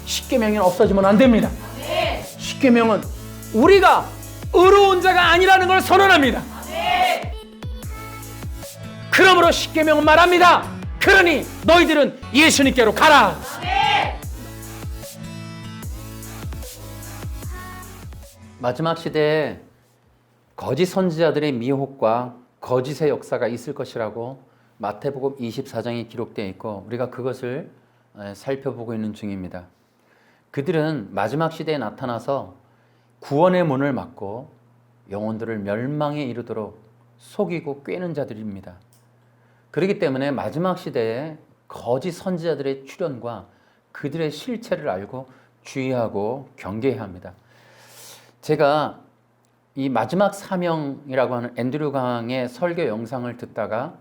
십계명이 없어지면 안 됩니다. 십계명은 우리가 의로운 자가 아니라는 걸 선언합니다. 그러므로 십계명은 말합니다. 그러니 너희들은 예수님께로 가라. 마지막 시대에 거짓 선지자들의 미혹과 거짓의 역사가 있을 것이라고 마태복음 24장에 기록되어 있고 우리가 그것을 살펴보고 있는 중입니다. 그들은 마지막 시대에 나타나서 구원의 문을 막고 영혼들을 멸망에 이르도록 속이고 꿰는 자들입니다. 그렇기 때문에 마지막 시대에 거짓 선지자들의 출현과 그들의 실체를 알고 주의하고 경계해야 합니다. 제가 이 마지막 사명이라고 하는 앤드류 강의 설교 영상을 듣다가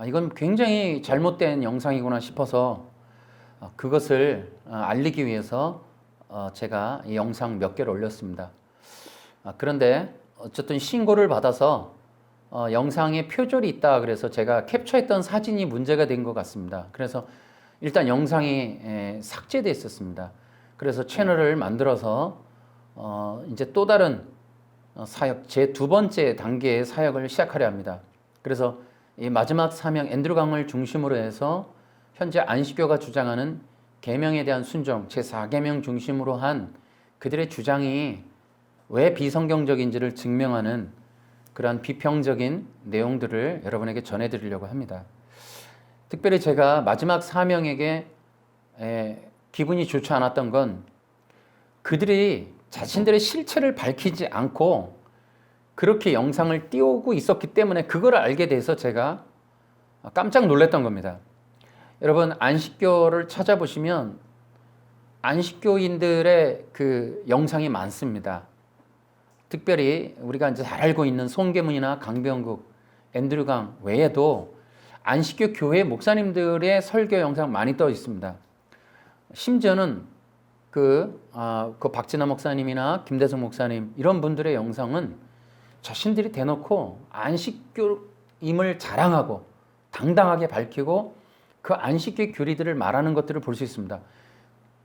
이건 굉장히 잘못된 영상이구나 싶어서 그것을 알리기 위해서 제가 이 영상 몇 개를 올렸습니다. 그런데 어쨌든 신고를 받아서 영상에 표절이 있다 그래서 제가 캡처했던 사진이 문제가 된 것 같습니다. 그래서 일단 영상이 삭제되어 있었습니다. 그래서 채널을 만들어서 이제 또 다른 사역, 제 두 번째 단계의 사역을 시작하려 합니다. 그래서 이 마지막 사명 앤드류 강을 중심으로 해서 현재 안식교가 주장하는 계명에 대한 순종, 제4계명 중심으로 한 그들의 주장이 왜 비성경적인지를 증명하는 그러한 비평적인 내용들을 여러분에게 전해드리려고 합니다. 특별히 제가 마지막 사명에게 기분이 좋지 않았던 건 그들이 자신들의 실체를 밝히지 않고 그렇게 영상을 띄우고 있었기 때문에 그걸 알게 돼서 제가 깜짝 놀랐던 겁니다. 여러분 안식교를 찾아보시면 안식교인들의 그 영상이 많습니다. 특별히 우리가 이제 잘 알고 있는 송계문이나 강병국, 앤드류 강 외에도 안식교 교회 목사님들의 설교 영상 많이 떠 있습니다. 심지어는 그 박진아 목사님이나 김대성 목사님 이런 분들의 영상은 자신들이 대놓고 안식교임을 자랑하고 당당하게 밝히고 그 안식교 교리들을 말하는 것들을 볼 수 있습니다.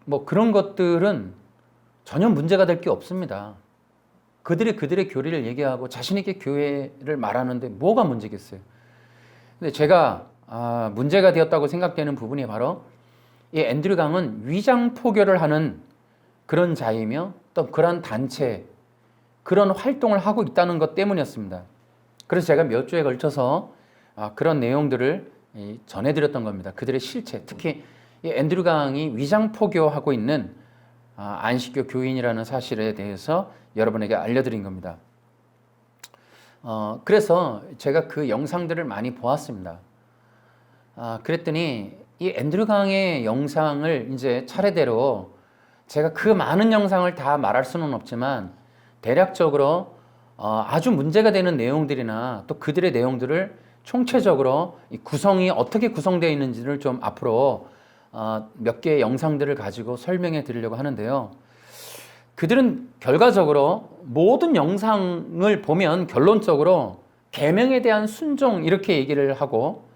뭐 그런 것들은 전혀 문제가 될 게 없습니다. 그들의 교리를 얘기하고 자신 있게 교회를 말하는데 뭐가 문제겠어요? 근데 제가 문제가 되었다고 생각되는 부분이 바로 이 앤드류 강은 위장 포교를 하는 그런 자이며 또 그런 단체, 그런 활동을 하고 있다는 것 때문이었습니다. 그래서 제가 몇 주에 걸쳐서 그런 내용들을 전해드렸던 겁니다. 그들의 실체, 특히 이 앤드류 강이 위장 포교하고 있는 안식교 교인이라는 사실에 대해서 여러분에게 알려드린 겁니다. 그래서 제가 그 영상들을 많이 보았습니다. 그랬더니 이 앤드류 강의 영상을 이제 차례대로 제가 그 많은 영상을 다 말할 수는 없지만 대략적으로 아주 문제가 되는 내용들이나 또 그들의 내용들을 총체적으로 이 구성이 어떻게 구성되어 있는지를 좀 앞으로 몇 개의 영상들을 가지고 설명해 드리려고 하는데요. 그들은 결과적으로 모든 영상을 보면 결론적으로 계명에 대한 순종 이렇게 얘기를 하고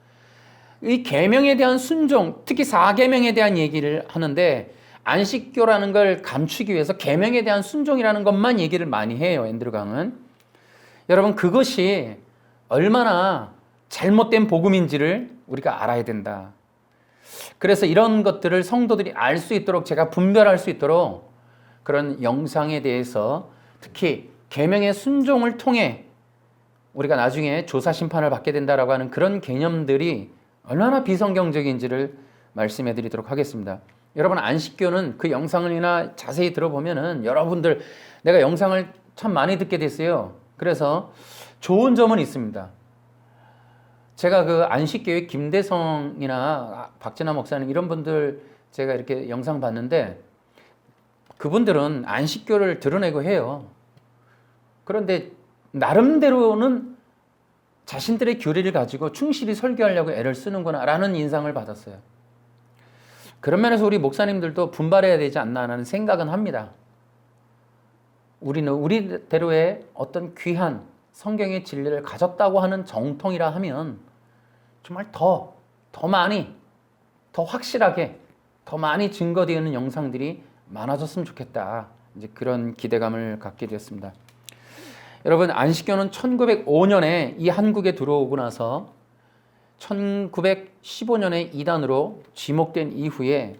이 계명에 대한 순종, 특히 4계명에 대한 얘기를 하는데 안식교라는 걸 감추기 위해서 계명에 대한 순종이라는 것만 얘기를 많이 해요. 앤드류 강은. 여러분 그것이 얼마나 잘못된 복음인지를 우리가 알아야 된다. 그래서 이런 것들을 성도들이 알 수 있도록 제가 분별할 수 있도록 그런 영상에 대해서 특히 계명의 순종을 통해 우리가 나중에 조사 심판을 받게 된다라고 하는 그런 개념들이 얼마나 비성경적인지를 말씀해 드리도록 하겠습니다. 여러분 안식교는 그 영상을이나 자세히 들어보면은 여러분들 내가 영상을 참 많이 듣게 됐어요. 그래서 좋은 점은 있습니다. 제가 그 안식교의 김대성이나 박진아 목사님 이런 분들 제가 이렇게 영상 봤는데 그분들은 안식교를 드러내고 해요. 그런데 나름대로는 자신들의 교리를 가지고 충실히 설교하려고 애를 쓰는구나라는 인상을 받았어요. 그런 면에서 우리 목사님들도 분발해야 되지 않나라는 생각은 합니다. 우리는 우리대로의 어떤 귀한 성경의 진리를 가졌다고 하는 정통이라 하면 정말 더 많이, 더 확실하게 더 많이 증거되는 영상들이 많아졌으면 좋겠다. 이제 그런 기대감을 갖게 되었습니다. 여러분, 안식교는 1905년에 이 한국에 들어오고 나서 1915년에 이단으로 지목된 이후에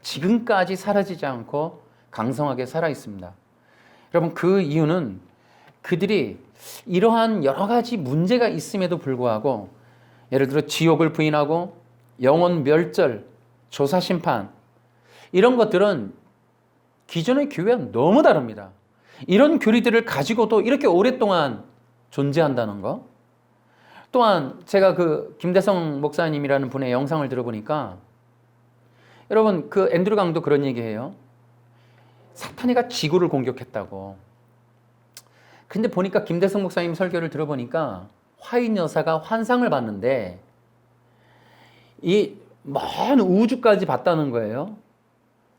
지금까지 사라지지 않고 강성하게 살아 있습니다. 여러분, 그 이유는 그들이 이러한 여러 가지 문제가 있음에도 불구하고, 예를 들어 지옥을 부인하고 영원 멸절, 조사 심판, 이런 것들은 기존의 교회와 너무 다릅니다. 이런 교리들을 가지고도 이렇게 오랫동안 존재한다는 거. 또한 제가 그 김대성 목사님이라는 분의 영상을 들어보니까, 여러분, 그 앤드류 강도 그런 얘기해요. 사탄이가 지구를 공격했다고. 근데 보니까 김대성 목사님 설교를 들어보니까 화인 여사가 환상을 봤는데 이 먼 우주까지 봤다는 거예요.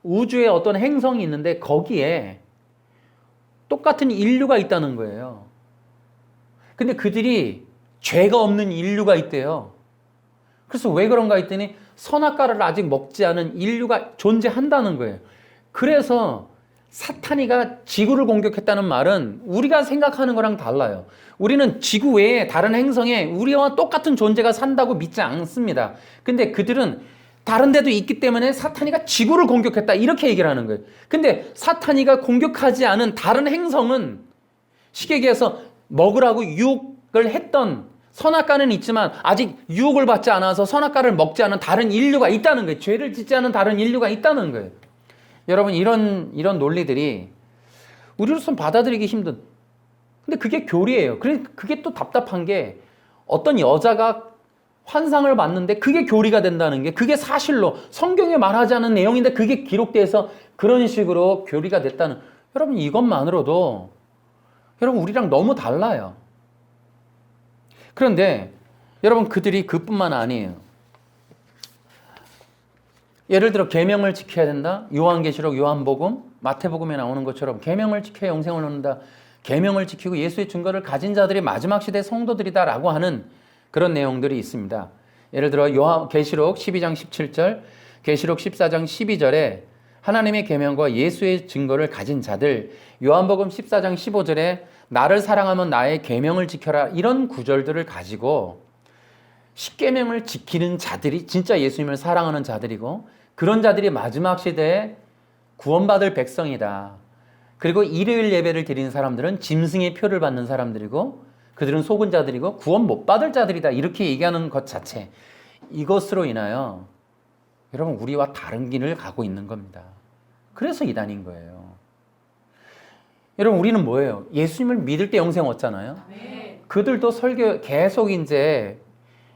우주에 어떤 행성이 있는데 거기에 똑같은 인류가 있다는 거예요. 근데 그들이 죄가 없는 인류가 있대요. 그래서 왜 그런가 했더니 선악과를 아직 먹지 않은 인류가 존재한다는 거예요. 그래서 사탄이가 지구를 공격했다는 말은 우리가 생각하는 거랑 달라요. 우리는 지구 외에 다른 행성에 우리와 똑같은 존재가 산다고 믿지 않습니다. 근데 그들은 다른 데도 있기 때문에 사탄이가 지구를 공격했다, 이렇게 얘기를 하는 거예요. 근데 사탄이가 공격하지 않은 다른 행성은 쉽게 얘기해서 먹으라고 유혹을 했던, 선악과는 있지만 아직 유혹을 받지 않아서 선악과를 먹지 않은 다른 인류가 있다는 거예요. 죄를 짓지 않은 다른 인류가 있다는 거예요. 여러분, 이런 논리들이 우리로서는 받아들이기 힘든, 근데 그게 교리예요. 그게 또 답답한 게, 어떤 여자가 환상을 봤는데 그게 교리가 된다는 게, 그게 사실로 성경에 말하지 않은 내용인데 그게 기록돼서 그런 식으로 교리가 됐다는, 여러분, 이것만으로도 여러분 우리랑 너무 달라요. 그런데 여러분, 그들이 그뿐만 아니에요. 예를 들어 계명을 지켜야 된다. 요한계시록, 요한복음, 마태복음에 나오는 것처럼 계명을 지켜야 영생을 얻는다. 계명을 지키고 예수의 증거를 가진 자들이 마지막 시대 성도들이다라고 하는 그런 내용들이 있습니다. 예를 들어 계시록 12장 17절, 계시록 14장 12절에 하나님의 계명과 예수의 증거를 가진 자들, 요한복음 14장 15절에 나를 사랑하면 나의 계명을 지켜라, 이런 구절들을 가지고 십계명을 지키는 자들이 진짜 예수님을 사랑하는 자들이고, 그런 자들이 마지막 시대에 구원받을 백성이다. 그리고 일요일 예배를 드리는 사람들은 짐승의 표를 받는 사람들이고 그들은 속은 자들이고 구원 못 받을 자들이다, 이렇게 얘기하는 것 자체, 이것으로 인하여 여러분 우리와 다른 길을 가고 있는 겁니다. 그래서 이단인 거예요. 여러분, 우리는 뭐예요? 예수님을 믿을 때 영생 얻잖아요. 네. 그들도 설교 계속 이제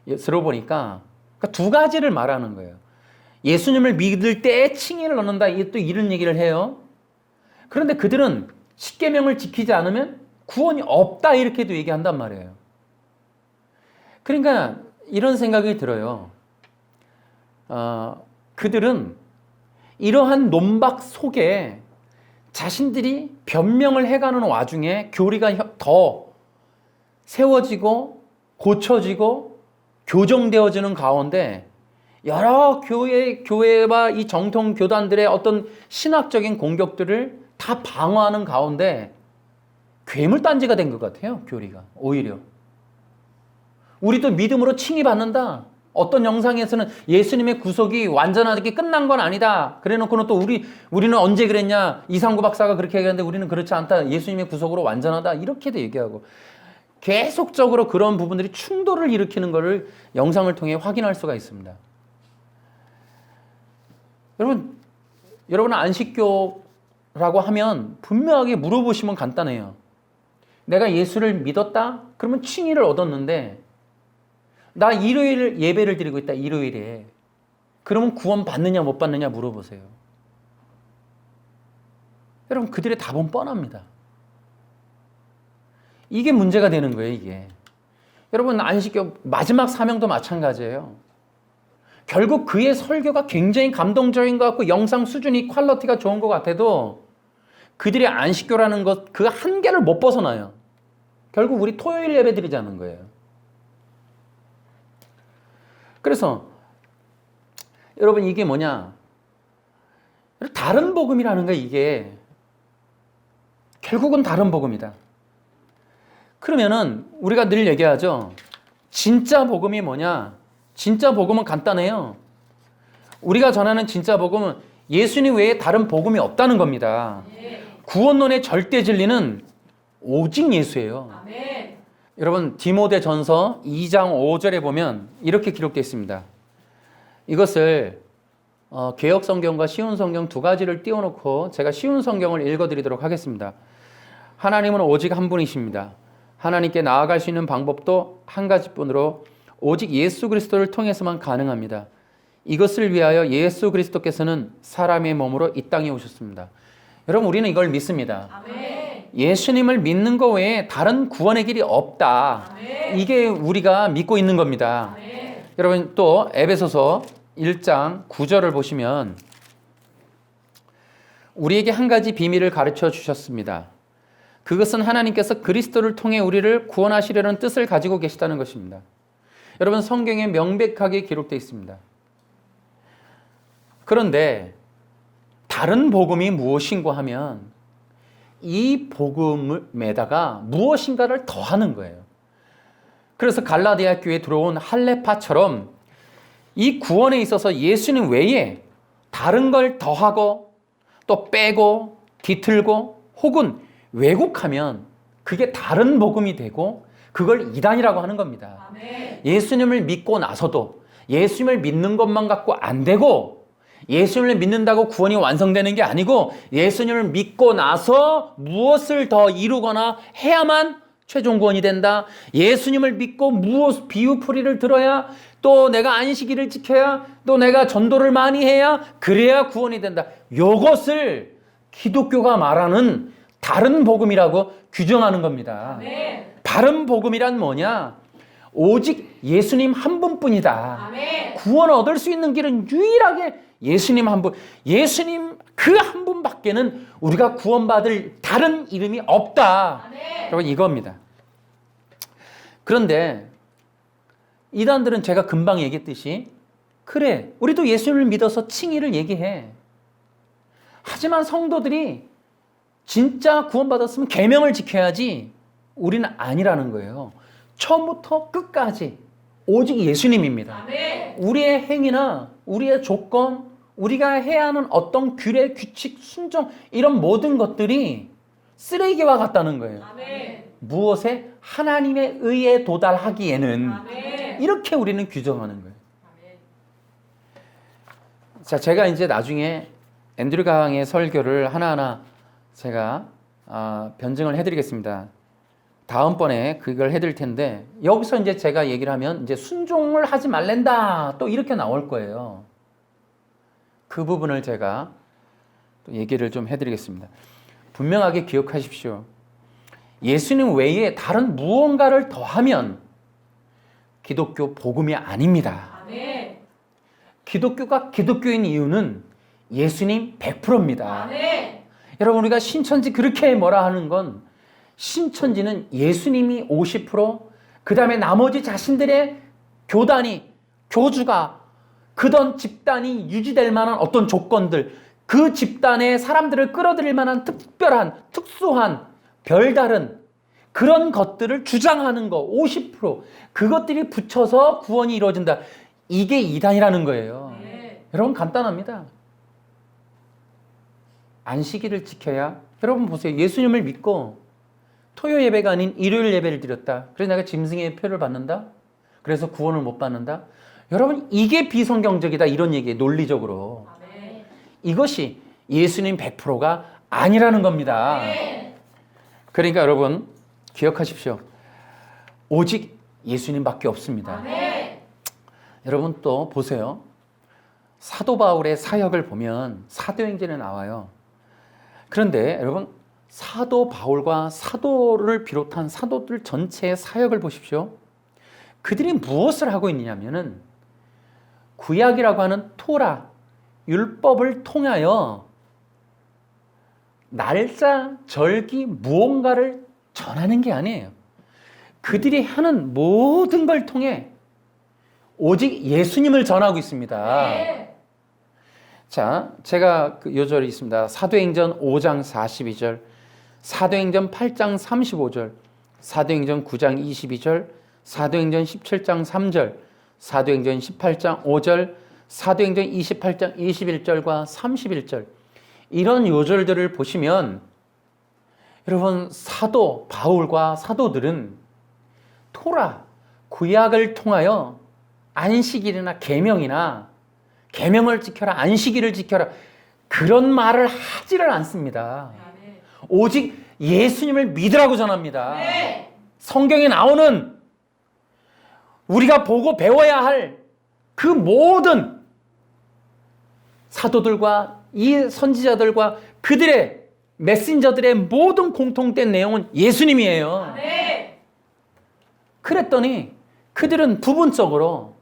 들어보니까 두 가지를 말하는 거예요. 예수님을 믿을 때 칭의를 얻는다, 또 이런 얘기를 해요. 그런데 그들은 십계명을 지키지 않으면 구원이 없다, 이렇게도 얘기한단 말이에요. 그러니까 이런 생각이 들어요. 그들은 이러한 논박 속에 자신들이 변명을 해가는 와중에 교리가 더 세워지고 고쳐지고 교정되어지는 가운데, 여러 교회와 이 정통 교단들의 어떤 신학적인 공격들을 다 방어하는 가운데 괴물단지가 된 것 같아요, 교리가. 오히려 우리도 믿음으로 칭의받는다, 어떤 영상에서는 예수님의 구속이 완전하게 끝난 건 아니다, 그래 놓고는 또 우리는 언제 그랬냐, 이상구 박사가 그렇게 얘기하는데 우리는 그렇지 않다, 예수님의 구속으로 완전하다, 이렇게도 얘기하고, 계속적으로 그런 부분들이 충돌을 일으키는 것을 영상을 통해 확인할 수가 있습니다. 여러분 안식교라고 하면 분명하게 물어보시면 간단해요. 내가 예수를 믿었다? 그러면 칭의를 얻었는데 나 일요일 예배를 드리고 있다, 일요일에. 그러면 구원 받느냐 못 받느냐 물어보세요. 여러분, 그들의 답은 뻔합니다. 이게 문제가 되는 거예요, 이게. 여러분, 안식교 마지막 사명도 마찬가지예요. 결국 그의 설교가 굉장히 감동적인 것 같고 영상 수준이 퀄리티가 좋은 것 같아도 그들의 안식교라는 것, 그 한계를 못 벗어나요. 결국 우리 토요일 예배 드리자는 거예요. 그래서 여러분, 이게 뭐냐, 다른 복음이라는 거 이게 결국은 다른 복음이다. 그러면은 우리가 늘 얘기하죠. 진짜 복음이 뭐냐? 진짜 복음은 간단해요. 우리가 전하는 진짜 복음은 예수님 외에 다른 복음이 없다는 겁니다. 구원론의 절대 진리는 오직 예수예요. 아멘. 여러분 디모데전서 2장 5절에 보면 이렇게 기록되어 있습니다. 이것을 개역 성경과 쉬운 성경 두 가지를 띄워놓고 제가 쉬운 성경을 읽어드리도록 하겠습니다. 하나님은 오직 한 분이십니다. 하나님께 나아갈 수 있는 방법도 한 가지뿐으로 오직 예수 그리스도를 통해서만 가능합니다. 이것을 위하여 예수 그리스도께서는 사람의 몸으로 이 땅에 오셨습니다. 여러분 우리는 이걸 믿습니다. 아멘. 예수님을 믿는 것 외에 다른 구원의 길이 없다. 아멘. 이게 우리가 믿고 있는 겁니다. 아멘. 여러분 또 에베소서 1장 9절을 보시면 우리에게 한 가지 비밀을 가르쳐 주셨습니다. 그것은 하나님께서 그리스도를 통해 우리를 구원하시려는 뜻을 가지고 계시다는 것입니다. 여러분 성경에 명백하게 기록되어 있습니다. 그런데 다른 복음이 무엇인고 하면 이 복음에다가 무엇인가를 더하는 거예요. 그래서 갈라디아 교회에 들어온 할레파처럼 이 구원에 있어서 예수님 외에 다른 걸 더하고 또 빼고 뒤틀고 혹은 왜곡하면 그게 다른 복음이 되고 그걸 이단이라고 하는 겁니다. 아멘. 예수님을 믿고 나서도 예수님을 믿는 것만 갖고 안 되고 예수님을 믿는다고 구원이 완성되는 게 아니고 예수님을 믿고 나서 무엇을 더 이루거나 해야만 최종 구원이 된다. 예수님을 믿고 무엇 비유풀이를 들어야 또 내가 안식일을 지켜야 또 내가 전도를 많이 해야 그래야 구원이 된다. 이것을 기독교가 말하는 다른 복음이라고 규정하는 겁니다. 아멘. 다른 복음이란 뭐냐? 오직 예수님 한 분뿐이다. 아멘. 구원을 얻을 수 있는 길은 유일하게 예수님 한 분, 예수님 그 한 분밖에는 우리가 구원받을 다른 이름이 없다. 아멘. 여러분 이겁니다. 그런데 이단들은 제가 금방 얘기했듯이 그래 우리도 예수님을 믿어서 칭의를 얘기해. 하지만 성도들이 진짜 구원받았으면 계명을 지켜야지 우리는 아니라는 거예요. 처음부터 끝까지 오직 예수님입니다. 아멘. 우리의 행위나 우리의 조건, 우리가 해야 하는 어떤 규례, 규칙, 순종 이런 모든 것들이 쓰레기와 같다는 거예요. 아멘. 무엇에? 하나님의 의에 도달하기에는 아멘. 이렇게 우리는 규정하는 거예요. 아멘. 자, 제가 이제 나중에 앤드류 강의 설교를 하나하나 제가 변증을 해드리겠습니다. 다음번에 그걸 해드릴 텐데 여기서 이제 제가 얘기를 하면 이제 순종을 하지 말랜다 또 이렇게 나올 거예요. 그 부분을 제가 또 얘기를 좀 해드리겠습니다. 분명하게 기억하십시오. 예수님 외에 다른 무언가를 더하면 기독교 복음이 아닙니다. 아멘. 기독교가 기독교인 이유는 예수님 100%입니다. 아멘. 여러분 우리가 신천지 그렇게 뭐라 하는 건 신천지는 예수님이 50%, 그 다음에 나머지 자신들의 교단이, 교주가, 그던 집단이 유지될 만한 어떤 조건들, 그 집단의 사람들을 끌어들일 만한 특별한, 특수한, 별다른 그런 것들을 주장하는 거 50%, 그것들이 붙여서 구원이 이루어진다. 이게 이단이라는 거예요. 네. 여러분 간단합니다. 안식일을 지켜야, 여러분 보세요. 예수님을 믿고 토요 예배가 아닌 일요일 예배를 드렸다. 그래서 내가 짐승의 표를 받는다? 그래서 구원을 못 받는다? 여러분 이게 비성경적이다 이런 얘기예요. 논리적으로. 아멘. 이것이 예수님 100%가 아니라는 겁니다. 아멘. 그러니까 여러분 기억하십시오. 오직 예수님밖에 없습니다. 아멘. 여러분 또 보세요. 사도 바울의 사역을 보면 사도행전에 나와요. 그런데 여러분 사도 바울과 사도를 비롯한 사도들 전체의 사역을 보십시오. 그들이 무엇을 하고 있느냐면은 구약이라고 하는 토라, 율법을 통하여 날짜, 절기, 무언가를 전하는 게 아니에요. 그들이 하는 모든 걸 통해 오직 예수님을 전하고 있습니다. 네. 자, 제가 그 요절이 있습니다. 사도행전 5장 42절, 사도행전 8장 35절, 사도행전 9장 22절, 사도행전 17장 3절, 사도행전 18장 5절, 사도행전 28장 21절과 31절. 이런 요절들을 보시면 여러분, 사도 바울과 사도들은 토라, 구약을 통하여 안식일이나 계명이나 계명을 지켜라, 안식일을 지켜라, 그런 말을 하지를 않습니다. 오직 예수님을 믿으라고 전합니다. 성경에 나오는 우리가 보고 배워야 할 그 모든 사도들과 이 선지자들과 그들의 메신저들의 모든 공통된 내용은 예수님이에요. 그랬더니 그들은 부분적으로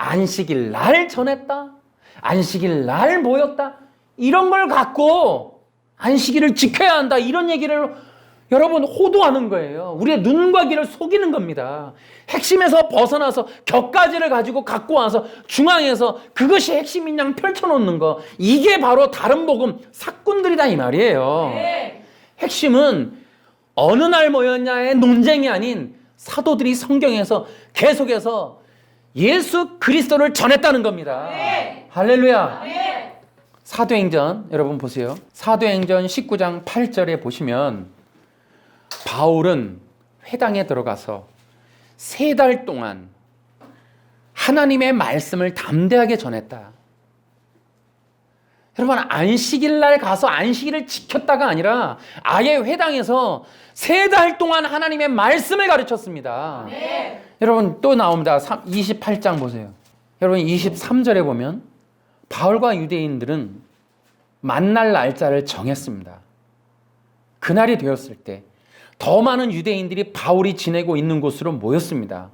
안식일 날 전했다, 안식일 날 모였다, 이런 걸 갖고 안식일을 지켜야 한다, 이런 얘기를 여러분 호도하는 거예요. 우리의 눈과 귀를 속이는 겁니다. 핵심에서 벗어나서 격가지를 가지고 갖고 와서 중앙에서 그것이 핵심인 양 펼쳐놓는 거, 이게 바로 다른 복음 사꾼들이다 이 말이에요. 핵심은 어느 날 모였냐의 논쟁이 아닌 사도들이 성경에서 계속해서 예수 그리스도를 전했다는 겁니다. 할렐루야. 사도행전 여러분 보세요. 사도행전 19장 8절에 보시면 바울은 회당에 들어가서 3달 동안 하나님의 말씀을 담대하게 전했다. 여러분, 안식일 날 가서 안식일을 지켰다가 아니라 아예 회당에서 3달 동안 하나님의 말씀을 가르쳤습니다. 여러분 또 나옵니다. 28장 보세요. 여러분 23절에 보면 바울과 유대인들은 만날 날짜를 정했습니다. 그날이 되었을 때 더 많은 유대인들이 바울이 지내고 있는 곳으로 모였습니다.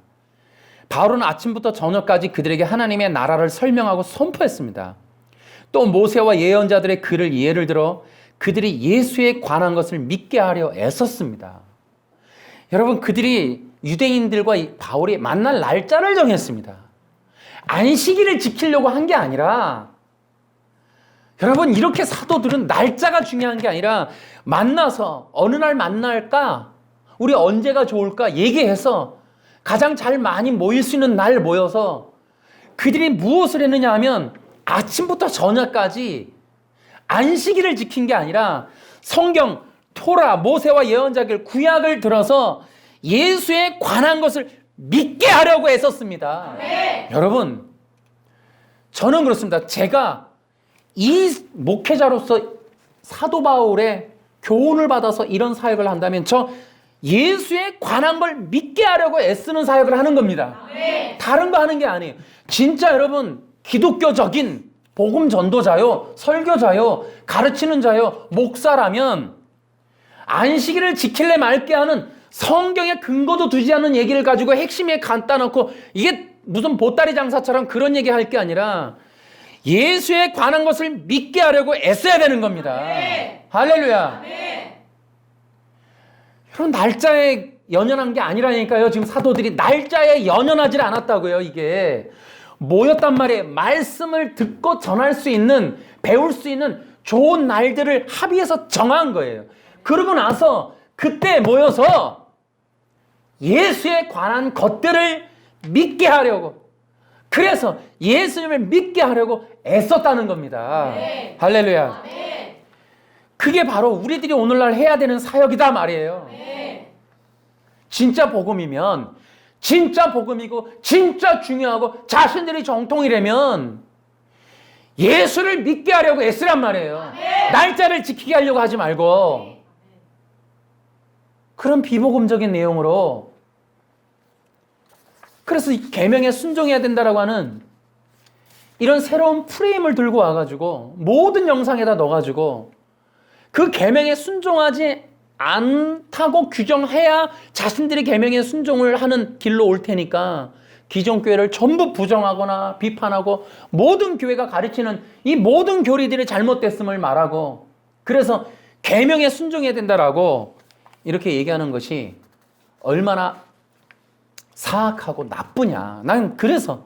바울은 아침부터 저녁까지 그들에게 하나님의 나라를 설명하고 선포했습니다. 또 모세와 예언자들의 글을 예를 들어 그들이 예수에 관한 것을 믿게 하려 애썼습니다. 여러분, 그들이 유대인들과 바울이 만날 날짜를 정했습니다. 안식일을 지키려고 한 게 아니라, 여러분, 이렇게 사도들은 날짜가 중요한 게 아니라 만나서 어느 날 만날까? 우리 언제가 좋을까? 얘기해서 가장 잘 많이 모일 수 있는 날 모여서 그들이 무엇을 했느냐 하면 아침부터 저녁까지 안식일을 지킨 게 아니라 성경, 토라, 모세와 예언자들, 구약을 들어서 예수에 관한 것을 믿게 하려고 애썼습니다. 여러분, 저는 그렇습니다. 제가 이 목회자로서 사도 바울의 교훈을 받아서 이런 사역을 한다면 저 예수에 관한 걸 믿게 하려고 애쓰는 사역을 하는 겁니다. 다른 거 하는 게 아니에요. 진짜 여러분, 기독교적인 복음 전도자요, 설교자요, 가르치는 자요, 목사라면 안식일을 지킬래 말게 하는 성경에 근거도 두지 않는 얘기를 가지고 핵심에 갖다 놓고 이게 무슨 보따리 장사처럼 그런 얘기 할 게 아니라 예수에 관한 것을 믿게 하려고 애써야 되는 겁니다. 할렐루야. 그런 날짜에 연연한 게 아니라니까요. 지금 사도들이 날짜에 연연하지 않았다고요. 이게 모였단 말이에요. 말씀을 듣고 전할 수 있는, 배울 수 있는 좋은 날들을 합의해서 정한 거예요. 그러고 나서 그때 모여서 예수에 관한 것들을 믿게 하려고, 그래서 예수님을 믿게 하려고 애썼다는 겁니다. 할렐루야. 그게 바로 우리들이 오늘날 해야 되는 사역이다 말이에요. 진짜 복음이면, 진짜 복음이고 진짜 중요하고 자신들이 정통이라면 예수를 믿게 하려고 애쓰란 말이에요. 날짜를 지키게 하려고 하지 말고 그런 비복음적인 내용으로. 그래서 계명에 순종해야 된다라고 하는 이런 새로운 프레임을 들고 와가지고 모든 영상에다 넣어가지고 그 계명에 순종하지 않다고 규정해야 자신들이 계명에 순종을 하는 길로 올 테니까 기존 교회를 전부 부정하거나 비판하고 모든 교회가 가르치는 이 모든 교리들이 잘못됐음을 말하고, 그래서 계명에 순종해야 된다라고 이렇게 얘기하는 것이 얼마나 사악하고 나쁘냐. 난 그래서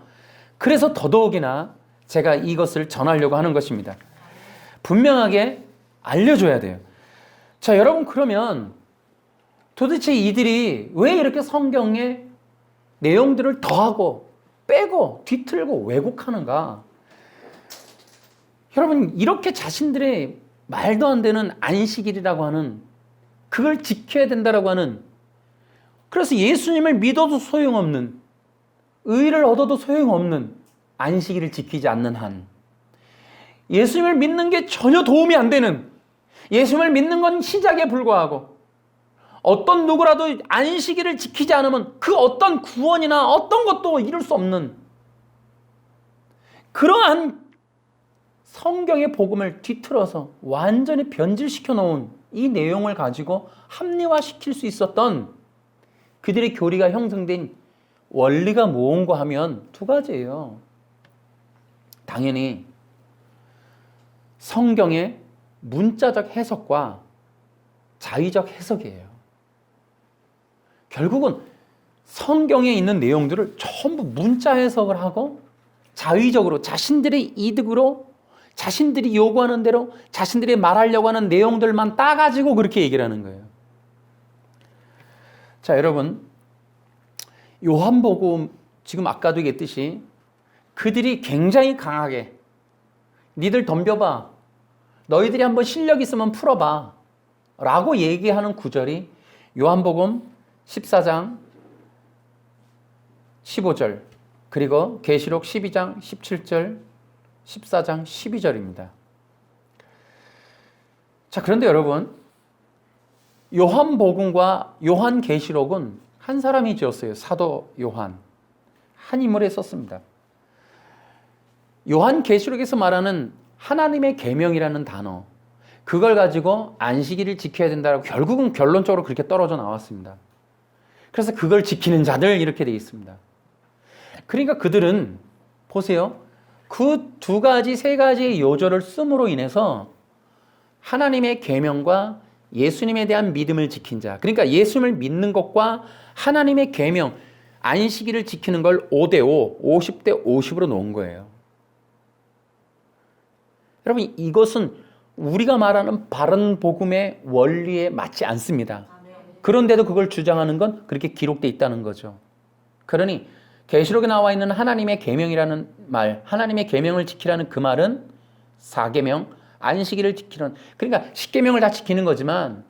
더더욱이나 제가 이것을 전하려고 하는 것입니다. 분명하게 알려줘야 돼요. 자, 여러분, 그러면 도대체 이들이 왜 이렇게 성경의 내용들을 더하고 빼고 뒤틀고 왜곡하는가? 여러분, 이렇게 자신들의 말도 안 되는 안식일이라고 하는, 그걸 지켜야 된다라고 하는, 그래서 예수님을 믿어도 소용없는, 의를 얻어도 소용없는 안식일을 지키지 않는 한, 예수님을 믿는 게 전혀 도움이 안 되는, 예수님을 믿는 건 시작에 불과하고, 어떤 누구라도 안식일을 지키지 않으면 그 어떤 구원이나 어떤 것도 이룰 수 없는 그러한 성경의 복음을 뒤틀어서 완전히 변질시켜 놓은 이 내용을 가지고 합리화시킬 수 있었던 그들의 교리가 형성된 원리가 무언가 하면 두 가지예요. 당연히 성경의 문자적 해석과 자의적 해석이에요. 결국은 성경에 있는 내용들을 전부 문자 해석을 하고 자의적으로 자신들의 이득으로 자신들이 요구하는 대로 자신들이 말하려고 하는 내용들만 따가지고 그렇게 얘기를 하는 거예요. 자, 여러분, 요한복음 지금 아까도 얘기했듯이 그들이 굉장히 강하게 니들 덤벼봐, 너희들이 한번 실력 있으면 풀어봐 라고 얘기하는 구절이 요한복음 14장 15절 그리고 계시록 12장 17절 14장 12절입니다. 자, 그런데 여러분, 요한복음과 요한계시록은 한 사람이 지었어요. 사도 요한. 한 인물에 썼습니다. 요한계시록에서 말하는 하나님의 계명이라는 단어, 그걸 가지고 안식일을 지켜야 된다고 결국은 결론적으로 그렇게 떨어져 나왔습니다. 그래서 그걸 지키는 자들 이렇게 되어 있습니다. 그러니까 그들은 보세요. 그 두 가지, 세 가지의 요절을 씀으로 인해서 하나님의 계명과 예수님에 대한 믿음을 지킨 자, 그러니까 예수님을 믿는 것과 하나님의 계명, 안식일을 지키는 걸 5대5, 50대 50으로 놓은 거예요. 여러분, 이것은 우리가 말하는 바른 복음의 원리에 맞지 않습니다. 그런데도 그걸 주장하는 건 그렇게 기록되어 있다는 거죠. 그러니 계시록에 나와 있는 하나님의 계명이라는 말, 하나님의 계명을 지키라는 그 말은 4계명, 안식일을 지키는, 그러니까 10계명을 다 지키는 거지만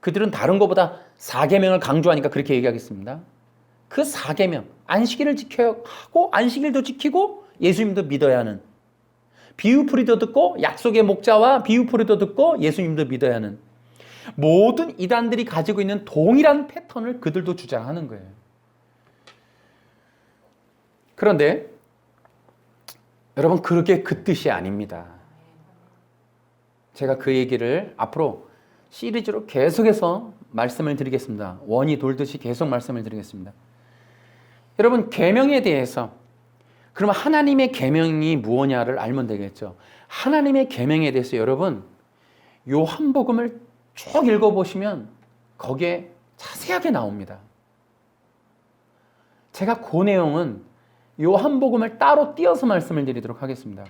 그들은 다른 것보다 4계명을 강조하니까 그렇게 얘기하겠습니다. 그 4계명, 안식일을 지켜야 하고 안식일도 지키고 예수님도 믿어야 하는, 비유풀이도 듣고 약속의 목자와 비유풀이도 듣고 예수님도 믿어야 하는 모든 이단들이 가지고 있는 동일한 패턴을 그들도 주장하는 거예요. 그런데 여러분, 그게 그 뜻이 아닙니다. 제가 그 얘기를 앞으로 시리즈로 계속해서 말씀을 드리겠습니다. 원이 돌듯이 계속 말씀을 드리겠습니다. 여러분, 계명에 대해서, 그러면 하나님의 계명이 무엇냐를 알면 되겠죠. 하나님의 계명에 대해서 여러분, 요한복음을 쭉 읽어보시면 거기에 자세하게 나옵니다. 제가 그 내용은 요한복음을 따로 띄어서 말씀을 드리도록 하겠습니다.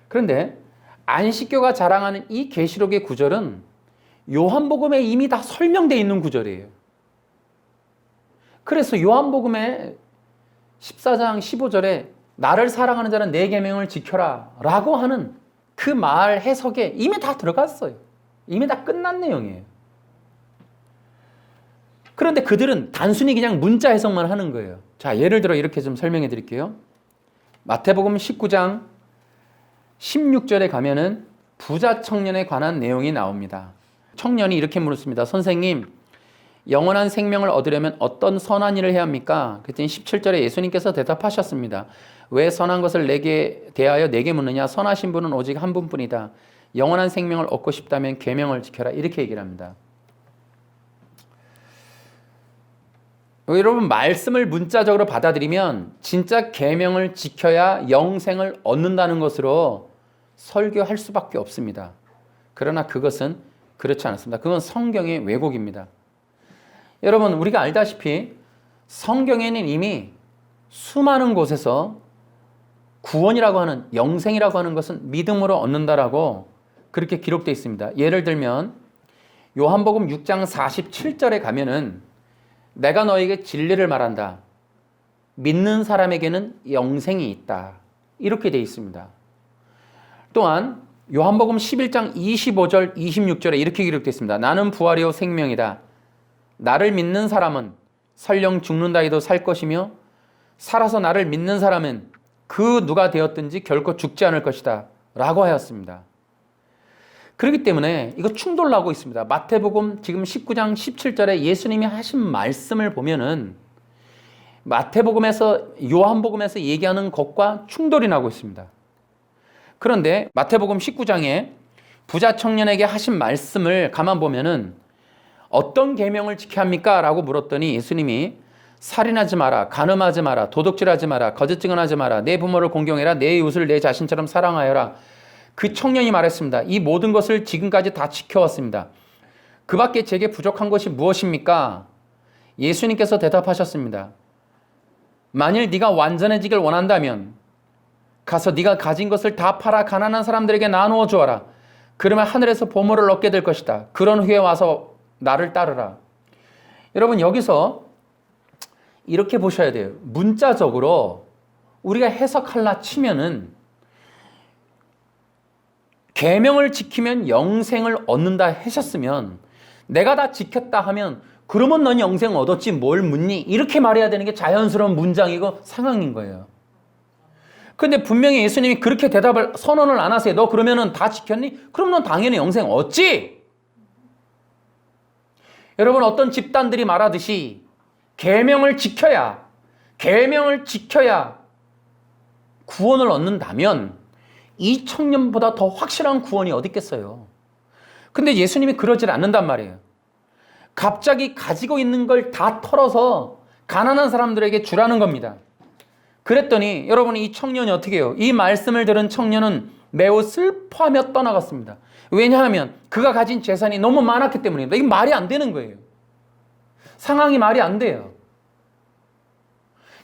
그런데 안식교가 자랑하는 이 계시록의 구절은 요한복음에 이미 다 설명되어 있는 구절이에요. 그래서 요한복음의 14장 15절에 나를 사랑하는 자는 내 계명을 지켜라 라고 하는 그 말 해석에 이미 다 들어갔어요. 이미 다 끝난 내용이에요. 그런데 그들은 단순히 그냥 문자 해석만 하는 거예요. 자, 예를 들어 이렇게 좀 설명해 드릴게요. 마태복음 19장 16절에 가면은 부자 청년에 관한 내용이 나옵니다. 청년이 이렇게 물었습니다. 선생님, 영원한 생명을 얻으려면 어떤 선한 일을 해야 합니까? 그랬더니 17절에 예수님께서 대답하셨습니다. 왜 선한 것을 내게 대하여 내게 묻느냐? 선하신 분은 오직 한 분뿐이다. 영원한 생명을 얻고 싶다면 계명을 지켜라. 이렇게 얘기를 합니다. 여러분, 말씀을 문자적으로 받아들이면 진짜 계명을 지켜야 영생을 얻는다는 것으로 설교할 수밖에 없습니다. 그러나 그것은 그렇지 않습니다. 그건 성경의 왜곡입니다. 여러분, 우리가 알다시피 성경에는 이미 수많은 곳에서 구원이라고 하는, 영생이라고 하는 것은 믿음으로 얻는다라고 그렇게 기록되어 있습니다. 예를 들면 요한복음 6장 47절에 가면은 내가 너에게 진리를 말한다. 믿는 사람에게는 영생이 있다. 이렇게 되어 있습니다. 또한 요한복음 11장 25절 26절에 이렇게 기록되어 있습니다. 나는 부활이요 생명이다. 나를 믿는 사람은 설령 죽는다 해도 살 것이며 살아서 나를 믿는 사람은 그 누가 되었든지 결코 죽지 않을 것이다 라고 하였습니다. 그렇기 때문에 이거 충돌나고 있습니다. 마태복음 지금 19장 17절에 예수님이 하신 말씀을 보면은 마태복음에서 요한복음에서 얘기하는 것과 충돌이 나고 있습니다. 그런데 마태복음 19장에 부자 청년에게 하신 말씀을 가만 보면은 어떤 계명을 지켜야 합니까? 라고 물었더니 예수님이 살인하지 마라, 간음하지 마라, 도둑질하지 마라, 거짓 증언하지 마라, 내 부모를 공경해라, 내 이웃을 내 자신처럼 사랑하여라. 그 청년이 말했습니다. 이 모든 것을 지금까지 다 지켜왔습니다. 그 밖에 제게 부족한 것이 무엇입니까? 예수님께서 대답하셨습니다. 만일 네가 완전해지길 원한다면 가서 네가 가진 것을 다 팔아 가난한 사람들에게 나누어 주어라. 그러면 하늘에서 보물을 얻게 될 것이다. 그런 후에 와서 나를 따르라. 여러분 여기서 이렇게 보셔야 돼요. 문자적으로 우리가 해석할라 치면은 계명을 지키면 영생을 얻는다 하셨으면 내가 다 지켰다 하면 그러면 넌 영생 얻었지 뭘 묻니? 이렇게 말해야 되는 게 자연스러운 문장이고 상황인 거예요. 근데 분명히 예수님이 그렇게 대답을 선언을 안 하세요. 너 그러면은 다 지켰니? 그럼 넌 당연히 영생 얻지. 여러분 어떤 집단들이 말하듯이 계명을 지켜야 구원을 얻는다면 이 청년보다 더 확실한 구원이 어디 있겠어요. 근데 예수님이 그러질 않는단 말이에요. 갑자기 가지고 있는 걸 다 털어서 가난한 사람들에게 주라는 겁니다. 그랬더니 여러분 이 청년이 어떻게 해요? 이 말씀을 들은 청년은 매우 슬퍼하며 떠나갔습니다. 왜냐하면 그가 가진 재산이 너무 많았기 때문입니다. 이게 말이 안 되는 거예요. 상황이 말이 안 돼요.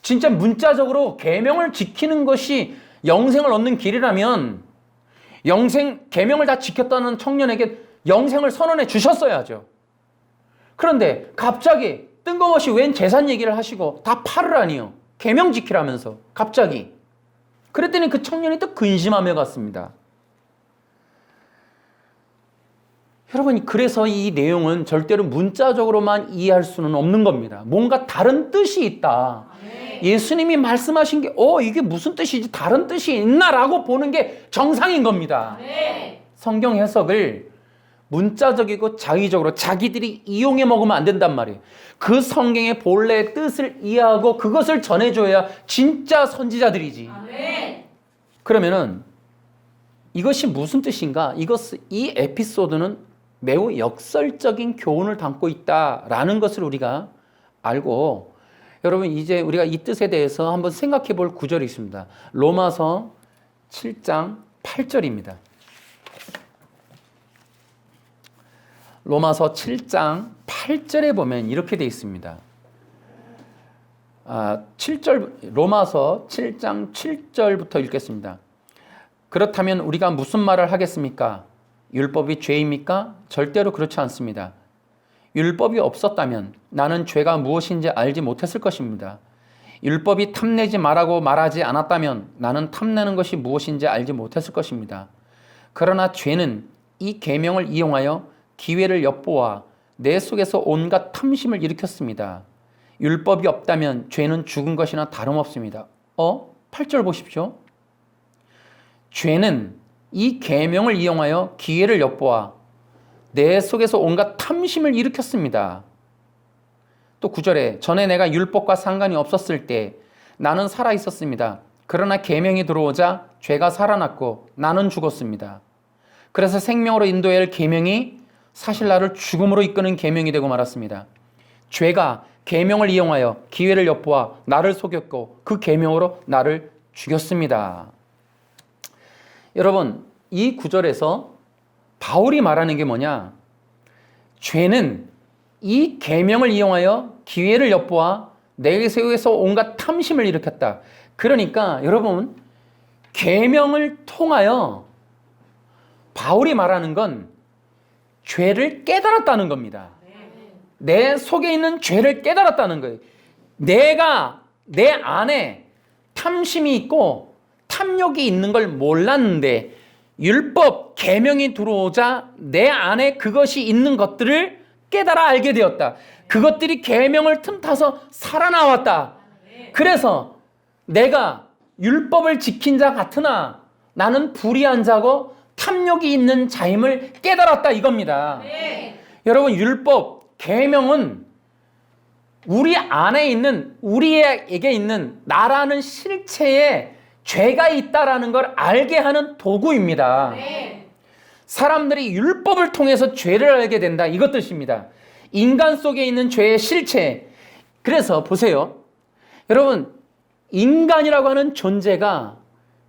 진짜 문자적으로 계명을 지키는 것이 영생을 얻는 길이라면 계명을 다 지켰다는 청년에게 영생을 선언해 주셨어야죠. 그런데 갑자기 뜬금없이 웬 재산 얘기를 하시고 다 팔으라니요. 계명 지키라면서 갑자기. 그랬더니 그 청년이 또 근심하며 갔습니다. 여러분 그래서 이 내용은 절대로 문자적으로만 이해할 수는 없는 겁니다. 뭔가 다른 뜻이 있다. 예수님이 말씀하신 게 이게 무슨 뜻이지? 다른 뜻이 있나라고 보는 게 정상인 겁니다. 성경 해석을 문자적이고 자의적으로 자기들이 이용해 먹으면 안 된단 말이에요. 그 성경의 본래의 뜻을 이해하고 그것을 전해줘야 진짜 선지자들이지. 그러면은 이것이 무슨 뜻인가? 이 에피소드는 매우 역설적인 교훈을 담고 있다라는 것을 우리가 알고 여러분 이제 우리가 이 뜻에 대해서 한번 생각해 볼 구절이 있습니다. 로마서 7장 8절입니다. 로마서 7장 8절에 보면 이렇게 되어 있습니다. 7절 로마서 7장 7절부터 읽겠습니다. 그렇다면 우리가 무슨 말을 하겠습니까? 율법이 죄입니까? 절대로 그렇지 않습니다. 율법이 없었다면 나는 죄가 무엇인지 알지 못했을 것입니다. 율법이 탐내지 말라고 말하지 않았다면 나는 탐내는 것이 무엇인지 알지 못했을 것입니다. 그러나 죄는 이 계명을 이용하여 기회를 엿보아 내 속에서 온갖 탐심을 일으켰습니다. 율법이 없다면 죄는 죽은 것이나 다름없습니다. 8절 보십시오. 죄는 이 계명을 이용하여 기회를 엿보아 내 속에서 온갖 탐심을 일으켰습니다. 또 9절에 전에 내가 율법과 상관이 없었을 때 나는 살아 있었습니다. 그러나 계명이 들어오자 죄가 살아났고 나는 죽었습니다. 그래서 생명으로 인도해야 할 계명이 사실 나를 죽음으로 이끄는 계명이 되고 말았습니다. 죄가 계명을 이용하여 기회를 엿보아 나를 속였고 그 계명으로 나를 죽였습니다. 여러분 이 구절에서 바울이 말하는 게 뭐냐? 죄는 이 계명을 이용하여 기회를 엿보아 내 속에서 온갖 탐심을 일으켰다. 그러니까 여러분 계명을 통하여 바울이 말하는 건 죄를 깨달았다는 겁니다. 내 속에 있는 죄를 깨달았다는 거예요. 내가 내 안에 탐심이 있고 탐욕이 있는 걸 몰랐는데 율법, 계명이 들어오자 내 안에 그것이 있는 것들을 깨달아 알게 되었다. 그것들이 계명을 틈타서 살아나왔다. 그래서 내가 율법을 지킨 자 같으나 나는 불의한 자고 탐욕이 있는 자임을 깨달았다 이겁니다. 여러분, 율법, 계명은 우리 안에 있는, 우리에게 있는 나라는 실체에 죄가 있다라는 걸 알게 하는 도구입니다. 사람들이 율법을 통해서 죄를 알게 된다, 이것 뜻입니다. 인간 속에 있는 죄의 실체. 그래서 보세요. 여러분, 인간이라고 하는 존재가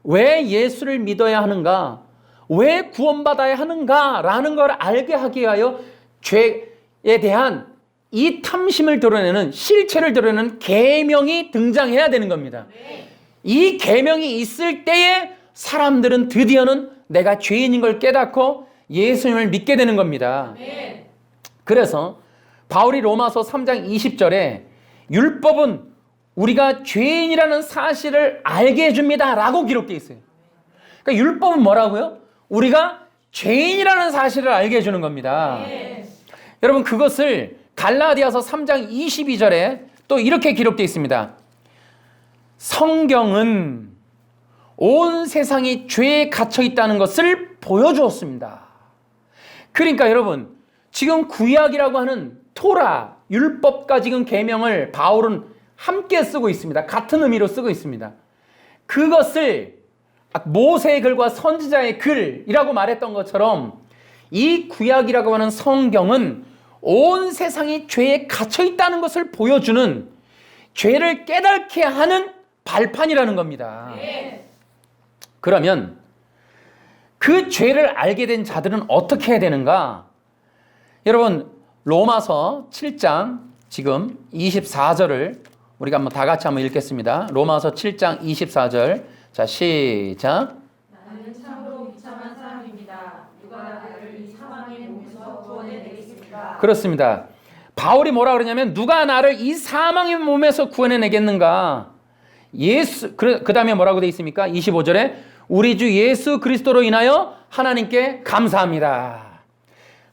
왜 예수를 믿어야 하는가, 왜 구원받아야 하는가라는 걸 알게 하기 위하여 죄에 대한 이 탐심을 드러내는, 실체를 드러내는 계명이 등장해야 되는 겁니다. 이 계명이 있을 때에 사람들은 드디어는 내가 죄인인 걸 깨닫고 예수님을 믿게 되는 겁니다. 그래서 바울이 로마서 3장 20절에 율법은 우리가 죄인이라는 사실을 알게 해줍니다 라고 기록되어 있어요. 그러니까 율법은 뭐라고요? 우리가 죄인이라는 사실을 알게 해주는 겁니다. 여러분, 그것을 갈라디아서 3장 22절에 또 이렇게 기록되어 있습니다. 성경은 온 세상이 죄에 갇혀 있다는 것을 보여주었습니다. 그러니까 여러분, 지금 구약이라고 하는 토라, 율법과 지금 계명을 바울은 함께 쓰고 있습니다. 같은 의미로 쓰고 있습니다. 그것을 모세의 글과 선지자의 글이라고 말했던 것처럼 이 구약이라고 하는 성경은 온 세상이 죄에 갇혀 있다는 것을 보여주는, 죄를 깨닫게 하는 발판이라는 겁니다. 그러면 그 죄를 알게 된 자들은 어떻게 해야 되는가? 여러분, 로마서 7장 지금 24절을 우리가 한번 다 같이 한번 읽겠습니다. 로마서 7장 24절. 자, 시작. 나는 참으로 비참한 사람입니다. 누가 나를 이 사망의 몸에서 구원해내겠습니까? 그렇습니다. 바울이 뭐라 그러냐면 누가 나를 이 사망의 몸에서 구원해내겠는가? 그 다음에 뭐라고 되어 있습니까? 25절에 우리 주 예수 그리스도로 인하여 하나님께 감사합니다.